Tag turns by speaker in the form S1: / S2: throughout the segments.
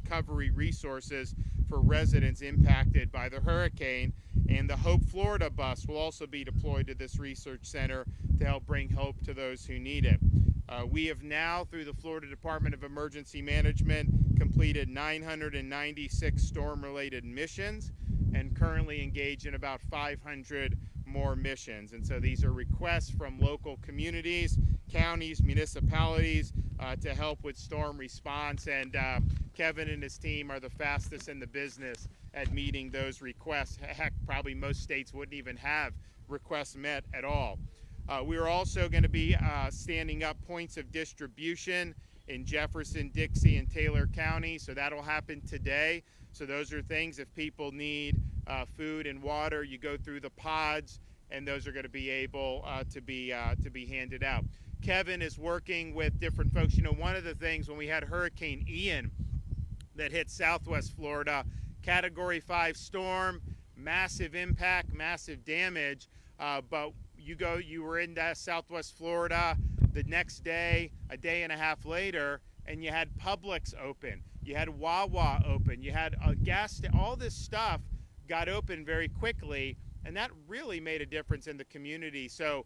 S1: recovery resources for residents impacted by the hurricane. And the Hope Florida bus will also be deployed to this research center to help bring hope to those who need it. We have now, through the Florida Department of Emergency Management, completed 996 storm-related missions and currently engaged in about 500 more missions. And so these are requests from local communities, counties, municipalities to help with storm response. And Kevin and his team are the fastest in the business at meeting those requests. Heck, probably most states wouldn't even have requests met at all. We are also going to be standing up points of distribution in Jefferson, Dixie, and Taylor County. So that'll happen today. So those are things, if people need food and water, you go through the pods, and those are going to be able to be handed out. Kevin is working with different folks. You know, one of the things when we had Hurricane Ian that hit Southwest Florida, Category 5 storm, massive impact, massive damage, but you were in Southwest Florida the next day, a day and a half later, and you had Publix open, you had Wawa open, you had a gas station. All this stuff got open very quickly, and that really made a difference in the community. So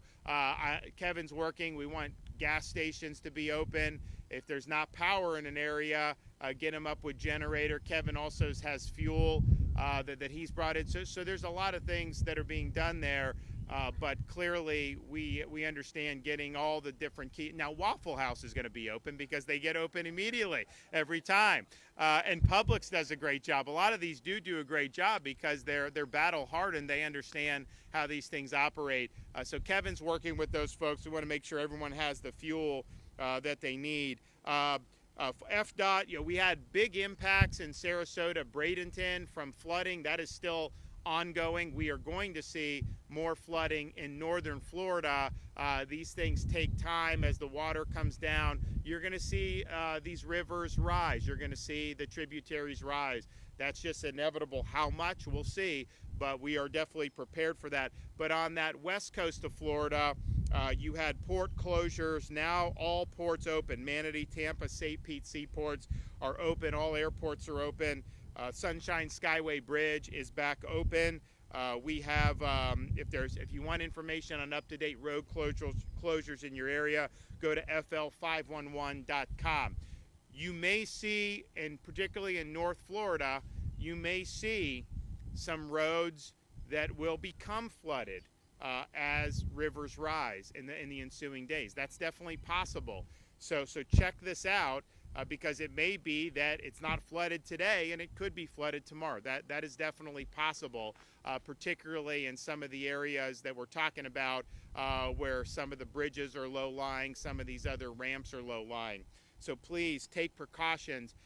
S1: Kevin's working. We want gas stations to be open. If there's not power in an area, get them up with generator. Kevin also has fuel that he's brought in. So there's a lot of things that are being done there. But clearly, we understand getting all the different key. Now, Waffle House is going to be open because they get open immediately every time. And Publix does a great job. A lot of these do a great job because they're battle hardened. They understand how these things operate. So Kevin's working with those folks. We want to make sure everyone has the fuel that they need. FDOT, you know, we had big impacts in Sarasota, Bradenton from flooding. That is still ongoing. We are going to see more flooding in northern Florida. These things take time as the water comes down. You're going to see these rivers rise. You're going to see the tributaries rise. That's just inevitable. How much, we'll see, but we are definitely prepared for that. But on that west coast of Florida, you had port closures. Now all ports open. Manatee, Tampa, St. Pete seaports are open. All airports are open. Sunshine Skyway Bridge is back open. We have, if you want information on up-to-date road closures in your area, go to fl511.com. You may see, and particularly in North Florida, you may see some roads that will become flooded as rivers rise in the ensuing days. That's definitely possible. So check this out. Because it may be that it's not flooded today and it could be flooded tomorrow. That is definitely possible, particularly in some of the areas that we're talking about where some of the bridges are low-lying, some of these other ramps are low-lying. So please take precautions.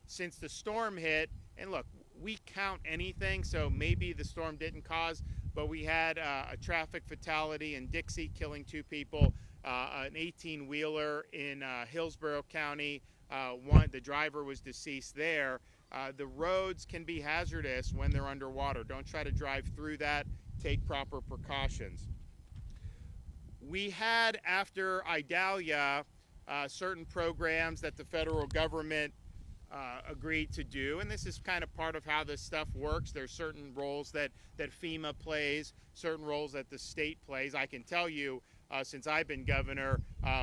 S1: Since the storm hit, and look, we count anything, so maybe the storm didn't cause, but we had a traffic fatality in Dixie killing 2 people. An 18-wheeler in Hillsborough County. The driver was deceased there. The roads can be hazardous when they're underwater. Don't try to drive through that. Take proper precautions. We had, after Idalia, certain programs that the federal government agreed to do, and this is kind of part of how this stuff works. There's certain roles that FEMA plays, certain roles that the state plays. I can tell you, since I've been governor,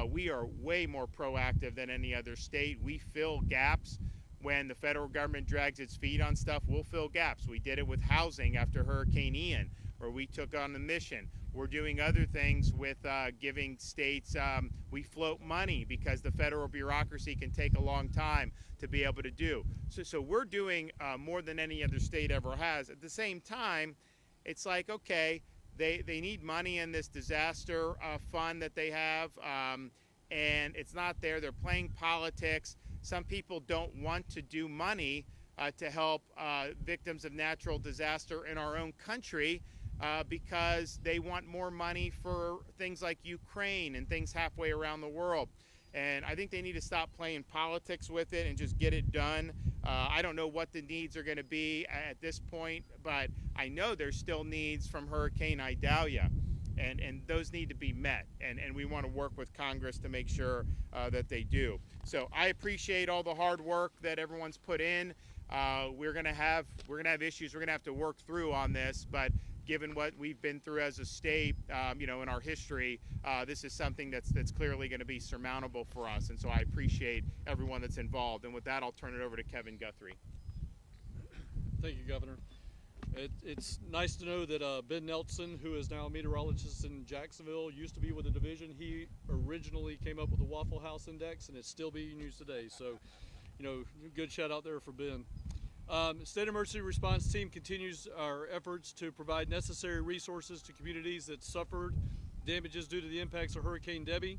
S1: we are way more proactive than any other state. We fill gaps. When the federal government drags its feet on stuff, we'll fill gaps. We did it with housing after Hurricane Ian, where we took on the mission. We're doing other things with giving states, we float money because the federal bureaucracy can take a long time to be able to do. So we're doing more than any other state ever has. At the same time, it's like, okay, they need money in this disaster fund that they have, and it's not there. They're playing politics. Some people don't want to do money to help victims of natural disaster in our own country because they want more money for things like Ukraine and things halfway around the world. And I think they need to stop playing politics with it and just get it done. I don't know what the needs are going to be at this point, but I know there's still needs from Hurricane Idalia. and those need to be met, and we want to work with Congress to make sure that they do. So I appreciate all the hard work that everyone's put in. We're gonna have issues we're gonna have to work through on this, but given what we've been through as a state, you know, in our history, this is something that's clearly going to be surmountable for us. And so I appreciate everyone that's involved. And with that, I'll turn it over to Kevin Guthrie.
S2: Thank you, Governor. It's nice to know that Ben Nelson, who is now a meteorologist in Jacksonville, used to be with the division. He originally came up with the Waffle House Index, and it's still being used today. So, you know, good shout out there for Ben. State Emergency Response Team continues our efforts to provide necessary resources to communities that suffered damages due to the impacts of Hurricane Debby.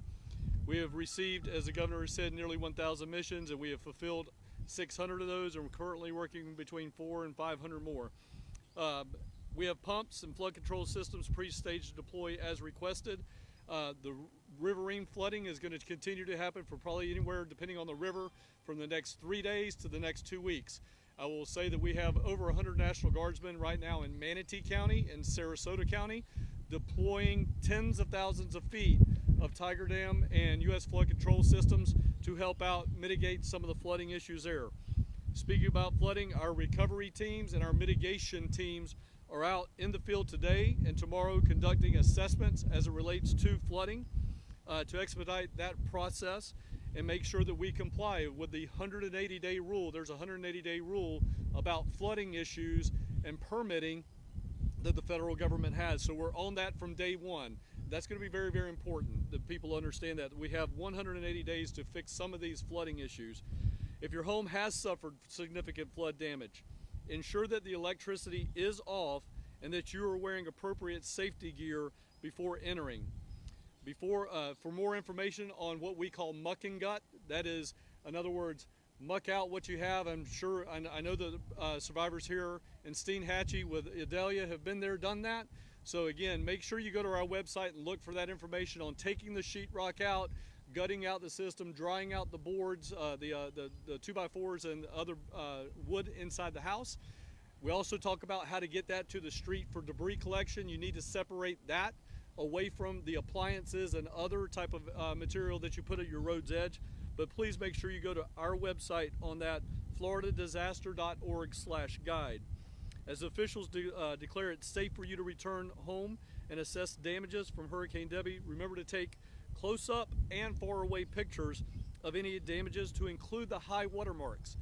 S2: We have received, as the Governor said, nearly 1,000 missions, and we have fulfilled 600 of those, and we're currently working between 400 and 500 more. We have pumps and flood control systems pre-staged to deploy as requested. The riverine flooding is going to continue to happen for probably anywhere, depending on the river, from the next 3 days to the next 2 weeks. I will say that we have over 100 National Guardsmen right now in Manatee County and Sarasota County deploying tens of thousands of feet of Tiger Dam and U.S. flood control systems to help out mitigate some of the flooding issues there. Speaking about flooding, our recovery teams and our mitigation teams are out in the field today and tomorrow conducting assessments as it relates to flooding to expedite that process and make sure that we comply with the 180-day rule. There's a 180-day rule about flooding issues and permitting that the federal government has. So we're on that from day one. That's going to be very, very important that people understand that. We have 180 days to fix some of these flooding issues. If your home has suffered significant flood damage, ensure that the electricity is off and that you are wearing appropriate safety gear before entering. For more information on what we call muck and gut, that is, in other words, muck out what you have. I'm sure, I know the survivors here in Steinhatchee with Adelia have been there, done that. So again, make sure you go to our website and look for that information on taking the sheetrock out, gutting out the system, drying out the boards, the 2x4s and other wood inside the house. We also talk about how to get that to the street for debris collection. You need to separate that away from the appliances and other type of material that you put at your road's edge. But please make sure you go to our website on that, floridadisaster.org/guide. As officials declare it safe for you to return home and assess damages from Hurricane Debby, remember to take close-up and far-away pictures of any damages to include the high water marks.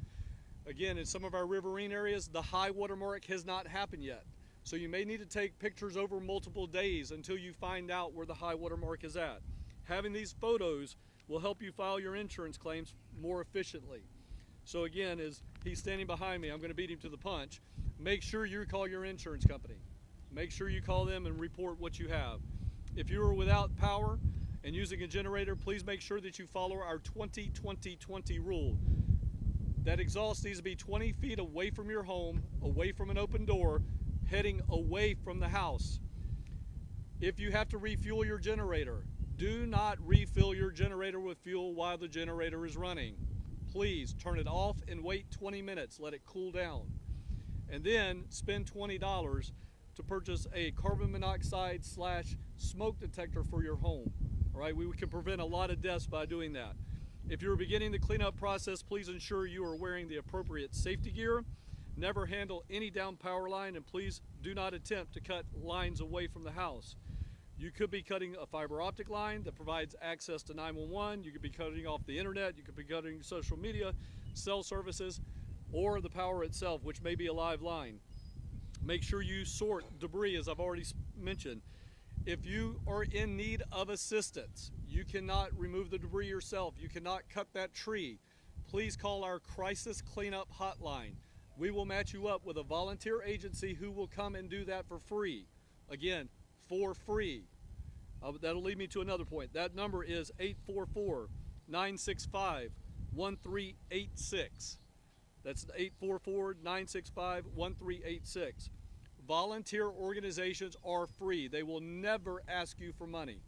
S2: Again, in some of our riverine areas, the high water mark has not happened yet. So you may need to take pictures over multiple days until you find out where the high water mark is at. Having these photos will help you file your insurance claims more efficiently. So again, as he's standing behind me, I'm going to beat him to the punch. Make sure you call your insurance company. Make sure you call them and report what you have. If you are without power and using a generator, please make sure that you follow our 20-20-20 rule. That exhaust needs to be 20 feet away from your home, away from an open door, heading away from the house. If you have to refuel your generator, do not refill your generator with fuel while the generator is running. Please turn it off and wait 20 minutes, let it cool down. And then spend $20 to purchase a carbon monoxide / smoke detector for your home. All right, we can prevent a lot of deaths by doing that. If you're beginning the cleanup process, please ensure you are wearing the appropriate safety gear. Never handle any down power line, and please do not attempt to cut lines away from the house. You could be cutting a fiber optic line that provides access to 911. You could be cutting off the internet. You could be cutting social media, cell services, or the power itself, which may be a live line. Make sure you sort debris, as I've already mentioned. If you are in need of assistance, you cannot remove the debris yourself. You cannot cut that tree. Please call our crisis cleanup hotline. We will match you up with a volunteer agency who will come and do that for free. Again, for free. That'll lead me to another point. That number is 844-965-1386. That's 844-965-1386. Volunteer organizations are free. They will never ask you for money.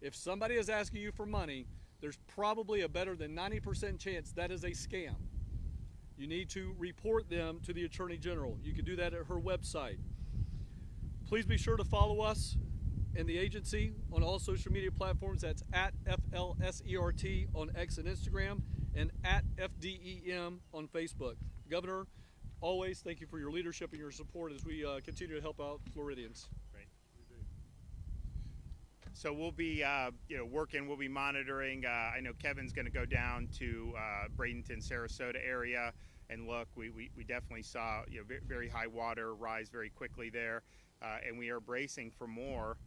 S2: If somebody is asking you for money, there's probably a better than 90% chance that is a scam. You need to report them to the Attorney General. You can do that at her website. Please be sure to follow us and the agency on all social media platforms. That's at FLSERT on X and Instagram, and at FDEM on Facebook. Governor, always thank you for your leadership and your support as we continue to help out Floridians.
S1: Right. So we'll be, working. We'll be monitoring. I know Kevin's going to go down to Bradenton, Sarasota area and look. We definitely saw very high water rise very quickly there, and we are bracing for more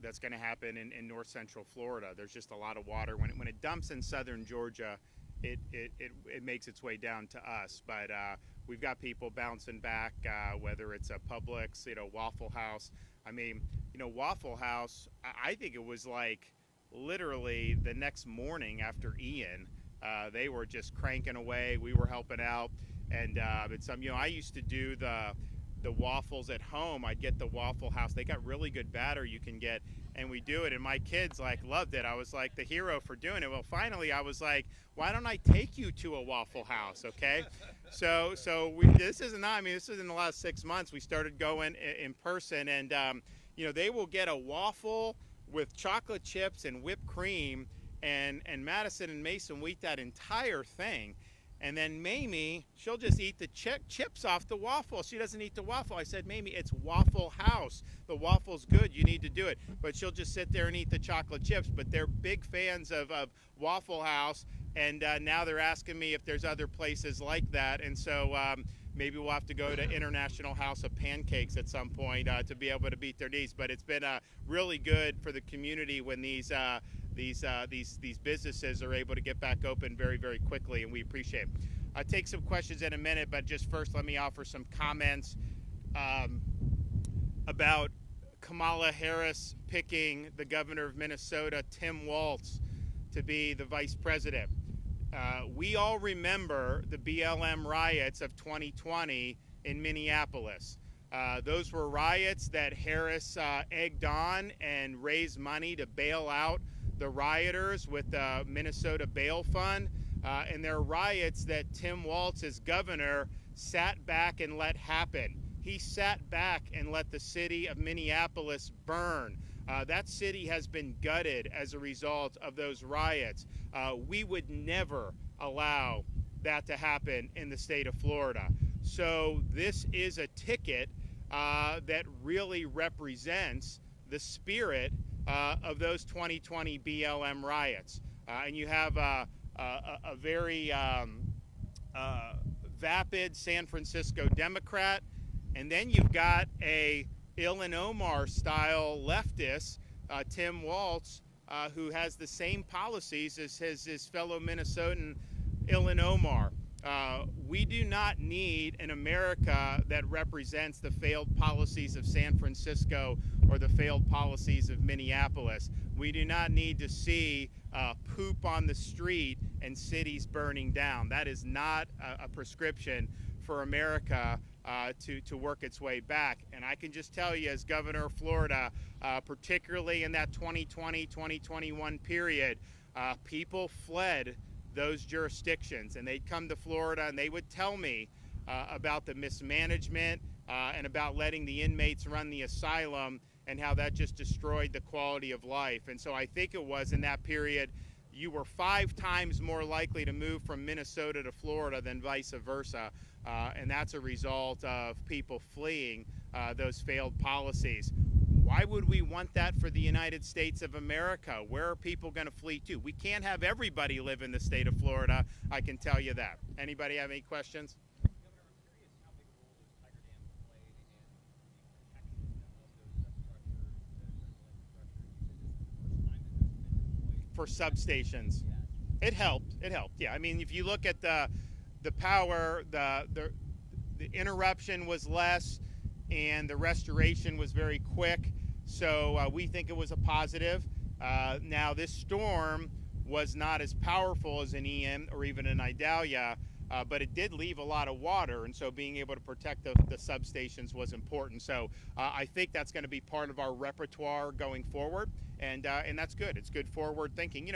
S1: that's going to happen in north central Florida. There's just a lot of water. When it dumps in southern Georgia, it makes its way down to us. But we've got people bouncing back, whether it's a Publix, Waffle House. I mean, Waffle House, I think it was like literally the next morning after Ian, they were just cranking away. We were helping out. And it's I used to do the waffles at home. I'd get the Waffle House. They got really good batter you can get, and we do it, and my kids loved it. I was like the hero for doing it. Well, finally I was like, why don't I take you to a Waffle House? Okay. So this is in the last 6 months we started going in person, and they will get a waffle with chocolate chips and whipped cream, and Madison and Mason will eat that entire thing. And then Mamie, she'll just eat the chips off the waffle. She doesn't eat the waffle. I said, Mamie, it's Waffle House. The waffle's good. You need to do it. But she'll just sit there and eat the chocolate chips. But they're big fans of Waffle House. And now they're asking me if there's other places like that. And so maybe we'll have to go to International House of Pancakes at some point to be able to beat their needs. But it's been really good for the community when these businesses are able to get back open very, very quickly, and we appreciate it. I'll take some questions in a minute, but just first let me offer some comments about Kamala Harris picking the governor of Minnesota, Tim Walz, to be the vice president. We all remember the BLM riots of 2020 in Minneapolis. Those were riots that Harris egged on and raised money to bail out the rioters with the Minnesota Bail Fund, and they're riots that Tim Walz, as governor, sat back and let happen. He sat back and let the city of Minneapolis burn. That city has been gutted as a result of those riots. We would never allow that to happen in the state of Florida. So this is a ticket that really represents the spirit of those 2020 BLM riots. And you have a very vapid San Francisco Democrat, and then you've got a Illinois-style leftist, Tim Walz, who has the same policies as his fellow Minnesotan Illinois. We do not need an America that represents the failed policies of San Francisco or the failed policies of Minneapolis. We do not need to see poop on the street and cities burning down. That is not a prescription for America to work its way back. And I can just tell you, as governor of Florida, particularly in that 2020-2021 period, people fled those jurisdictions, and they'd come to Florida and they would tell me about the mismanagement and about letting the inmates run the asylum and how that just destroyed the quality of life. And so I think it was in that period you were 5 times more likely to move from Minnesota to Florida than vice versa, and that's a result of people fleeing those failed policies. Why would we want that for the United States of America? Where are people going to flee to? We can't have everybody live in the state of Florida, I can tell you that. Anybody have any questions?
S3: Governor, I'm curious how big a role does Tiger Dam play in the protection of those structures, critical infrastructure? You said this is the first time that that's been deployed.
S1: For substations.
S3: Yes.
S1: It helped. Yeah, I mean, if you look at the power, the interruption was less, and the restoration was very quick, so we think it was a positive. Now, this storm was not as powerful as an Ian or even an Idalia, but it did leave a lot of water, and so being able to protect the substations was important. So I think that's going to be part of our repertoire going forward, and that's good. It's good forward thinking.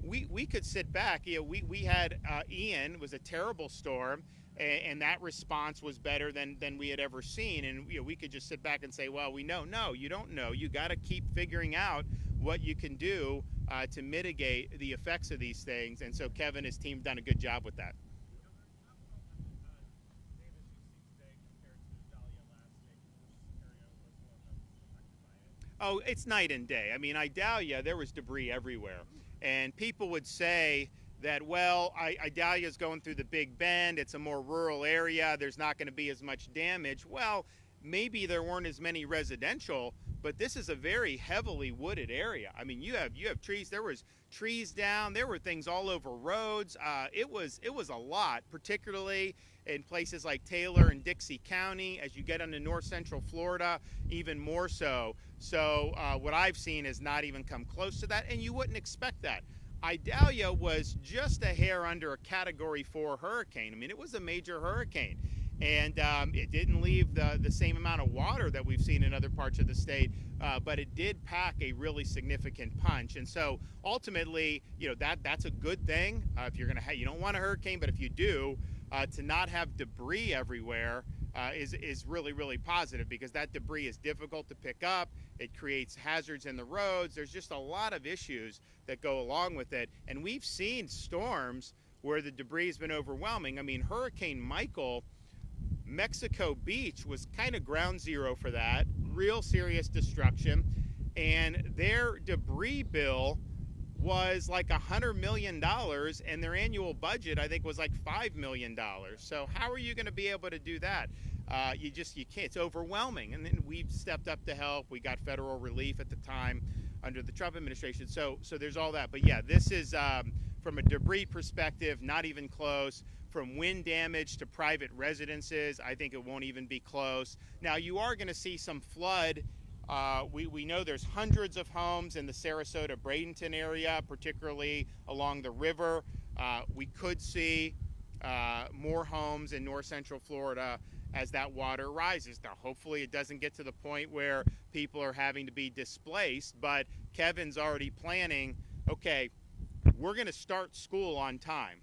S1: We could sit back. We had Ian. It was a terrible storm. and that response was better than we had ever seen. And we could just sit back and say, well, we know. No, you don't know. You got to keep figuring out what you can do to mitigate the effects of these things. And so Kevin and his team done a good job with that. Oh, it's night and day. I mean, Idalia, there was debris everywhere. And people would say that, well, Idalia is going through the Big Bend. It's a more rural area. There's not going to be as much damage. Well, maybe there weren't as many residential, but this is a very heavily wooded area. I mean, you have trees. There was trees down. There were things all over roads. It was a lot, particularly in places like Taylor and Dixie County. As you get into north central Florida, even more so. So what I've seen has not even come close to that, and you wouldn't expect that. Idalia was just a hair under a Category 4 hurricane. I mean, it was a major hurricane. And it didn't leave the same amount of water that we've seen in other parts of the state, but it did pack a really significant punch. And so ultimately, that's a good thing. If you're going to you don't want a hurricane, but if you do, to not have debris everywhere is really, really positive, because that debris is difficult to pick up. It creates hazards in the roads. There's just a lot of issues that go along with it. And we've seen storms where the debris has been overwhelming. I mean, Hurricane Michael, Mexico Beach was kind of ground zero for that. Real serious destruction. And their debris bill was like $100 million, and their annual budget, I think, was like $5 million. So how are you going to be able to do that? You can't. It's overwhelming. And then we've stepped up to help. We got federal relief at the time under the Trump administration. So there's all that. But yeah, this is from a debris perspective, not even close. From wind damage to private residences, I think it won't even be close. Now, you are going to see some flood. We know there's hundreds of homes in the Sarasota-Bradenton area, particularly along the river. We could see more homes in north central Florida as that water rises. Now, hopefully it doesn't get to the point where people are having to be displaced, but Kevin's already planning, okay, we're going to start school on time.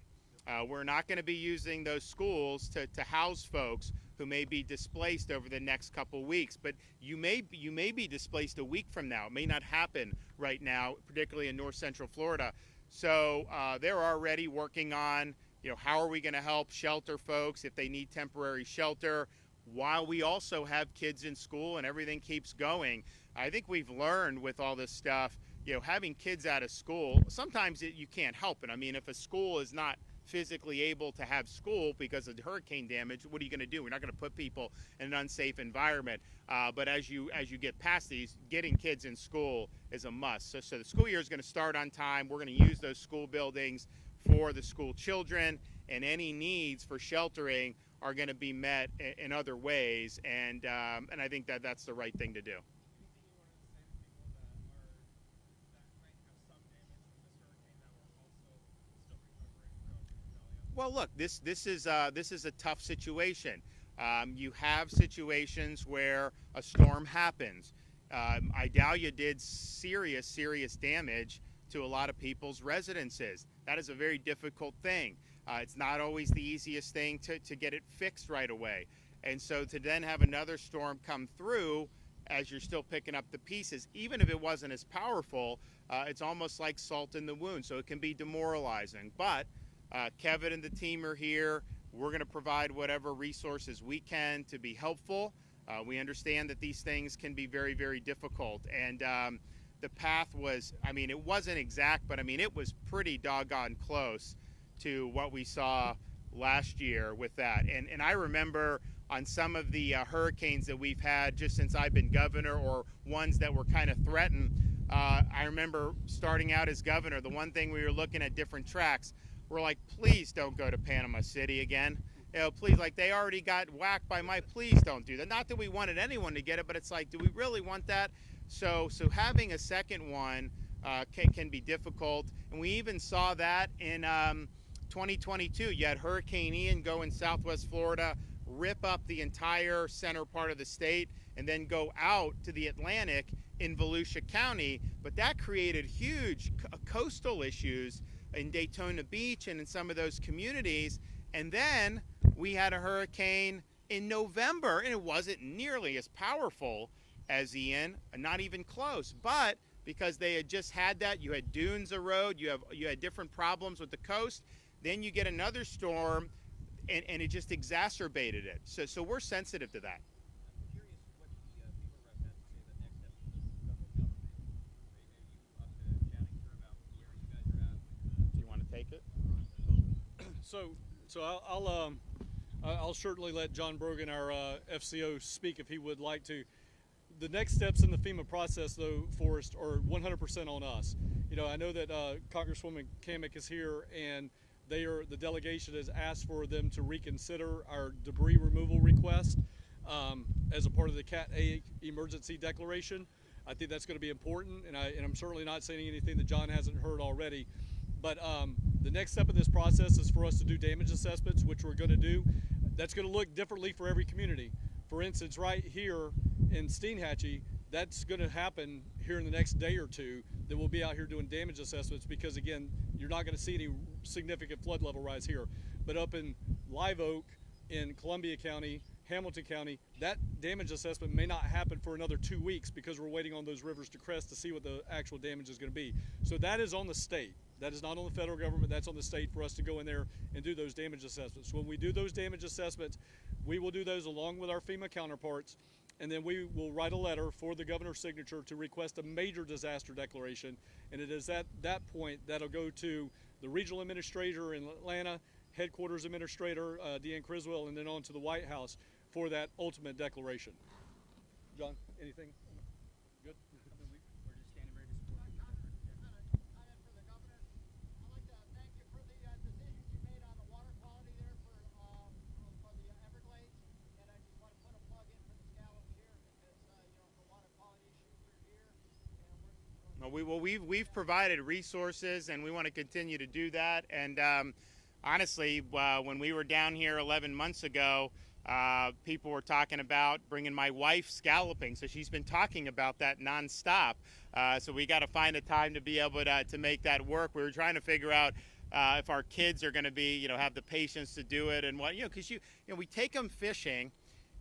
S1: We're not going to be using those schools to house folks who may be displaced over the next couple weeks, but you may be displaced a week from now. It may not happen right now, particularly in north central Florida. So they're already working on, how are we going to help shelter folks if they need temporary shelter, while we also have kids in school and everything keeps going. I think we've learned with all this stuff, having kids out of school, sometimes you can't help it. I mean, if a school is not physically able to have school because of the hurricane damage, what are you going to do? We're not going to put people in an unsafe environment. But as you get past these, getting kids in school is a must. So the school year is going to start on time. We're going to use those school buildings for the school children, and any needs for sheltering are going to be met in other ways. And I think that's the right thing to do. Well, look, this is a tough situation. You have situations where a storm happens. Idalia did serious damage to a lot of people's residences. That is a very difficult thing. It's not always the easiest thing to get it fixed right away. And so to then have another storm come through as you're still picking up the pieces, even if it wasn't as powerful, it's almost like salt in the wound. So it can be demoralizing. But Kevin and the team are here. We're going to provide whatever resources we can to be helpful. We understand that these things can be very, very difficult. And the path was, it wasn't exact, but it was pretty doggone close to what we saw last year with that. And I remember on some of the hurricanes that we've had just since I've been governor, or ones that were kind of threatened, I remember starting out as governor, the one thing we were looking at different tracks, we're like, please don't go to Panama City again. Please, like, they already got whacked by please don't do that. Not that we wanted anyone to get it, but it's like, do we really want that? So having a second one can be difficult. And we even saw that in 2022. You had Hurricane Ian go in southwest Florida, rip up the entire center part of the state, and then go out to the Atlantic in Volusia County. But that created huge coastal issues in Daytona Beach and in some of those communities. And then we had a hurricane in November, and it wasn't nearly as powerful as Ian, not even close. But because they had just had that, you had dunes erode, you had different problems with the coast. Then you get another storm, and it just exacerbated it. So we're sensitive to that.
S3: I'm curious what the FEMA rep has to say about next steps for the federal government. Are you up to chatting through about where you guys are at with
S1: Do you want to take it?
S3: the process?
S2: So I'll certainly let John Brogan, our FCO, speak if he would like to. The next steps in the FEMA process, though, Forrest, are 100% on us. You know, I know that Congresswoman Kamek is here, and the delegation has asked for them to reconsider our debris removal request as a part of the Cat A emergency declaration. I think that's going to be important, and I'm certainly not saying anything that John hasn't heard already. But the next step in this process is for us to do damage assessments, which we're going to do. That's going to look differently for every community. For instance, right here in Steinhatchee, that's going to happen here in the next day or two, that we'll be out here doing damage assessments, because again, you're not going to see any significant flood level rise here. But up in Live Oak, in Columbia County, Hamilton County, that damage assessment may not happen for another 2 weeks, because we're waiting on those rivers to crest to see what the actual damage is going to be. So that is on the state. That is not on the federal government. That's on the state for us to go in there and do those damage assessments. When we do those damage assessments, we will do those along with our FEMA counterparts, and then we will write a letter for the governor's signature to request a major disaster declaration. And it is at that point that'll go to the regional administrator in Atlanta, headquarters administrator, Deanne Criswell, and then on to the White House for that ultimate declaration. John, anything? Good?
S3: I mean, we're just standing ready to support you.
S4: Comment for the governor. I'd like to thank you for the decisions you made on the water quality there for the Everglades, and I just want to put a plug in for the scallops here, because the water quality issues are here, and
S1: We've provided resources, and we want to continue to do that. And honestly, when we were down here 11 months ago, people were talking about bringing my wife scalloping, so she's been talking about that nonstop. So we got to find a time to be able to make that work. We were trying to figure out if our kids are going to be, have the patience to do it, and what, because we take them fishing,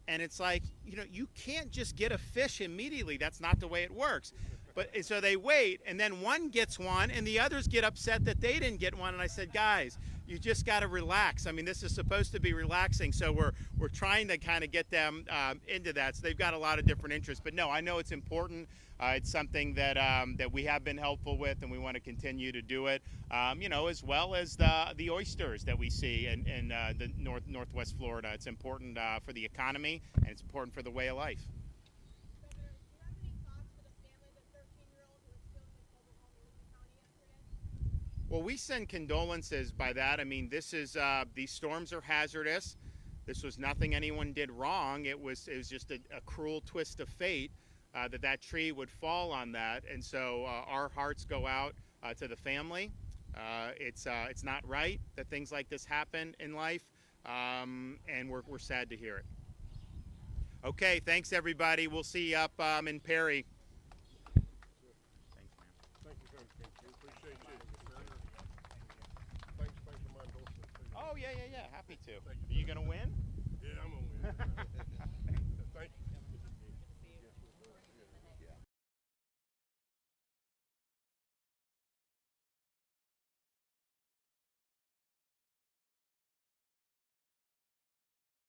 S1: and it's like, you can't just get a fish immediately. That's not the way it works. But so they wait, and then one gets one, and the others get upset that they didn't get one. And I said, guys, you just got to relax. I mean, this is supposed to be relaxing. So we're trying to kind of get them into that. So they've got a lot of different interests. But no, I know it's important. It's something that we have been helpful with, and we want to continue to do it. As well as the oysters that we see in the northwest Florida. It's important for the economy, and it's important for the way of life.
S5: Governor, do you have any thoughts for the family of the 13-year-old who was killed in a mobile home in Lincoln County yesterday?
S1: Well, we send condolences by that. I mean, this is these storms are hazardous. This was nothing anyone did wrong. It was just a cruel twist of fate that tree would fall on that. And so our hearts go out to the family. It's not right that things like this happen in life, and we're sad to hear it. Okay, thanks everybody. We'll see you up in Perry. Thanks, man.
S6: Thank you, Coach. Thank you. Appreciate you. Thanks for my endorsement too.
S1: Oh yeah, happy to.
S6: Thank
S1: Are you gonna win?
S6: Yeah, I'm gonna win. Thank you.